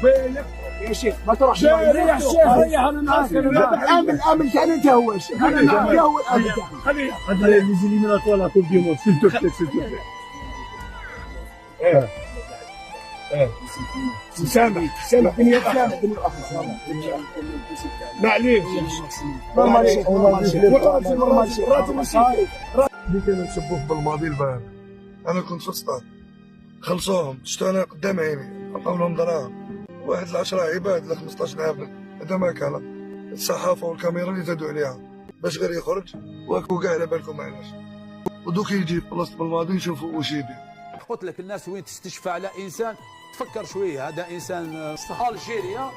بالك يا شيخ ما تروحش ريح شيخ ريح انا معاك الامن كان انت هو يا شيخ انا معاك هو الامن تاعك Allez, les éliminatoires, la Coupe du Monde, s'il te plaît, s'il te plaît. سامح دنيا معليش اللي كانوا يسبوه بالماضي البارح انا كنت في السطاد خلصوهم شفتوا انا قدام عيني عطاو لهم دراهم واحد ل10 عباد ل 15 عبد هذا ما كان الصحافه والكاميرا اللي زادوا عليها باش غير يخرج واكو كاع على بالكم علاش ودوك يجي في بلاصه الماضي نشوفوا واش يدير. قلت لك الناس وين تستشفى على انسان تفكر شويه، هذا انسان الجيريا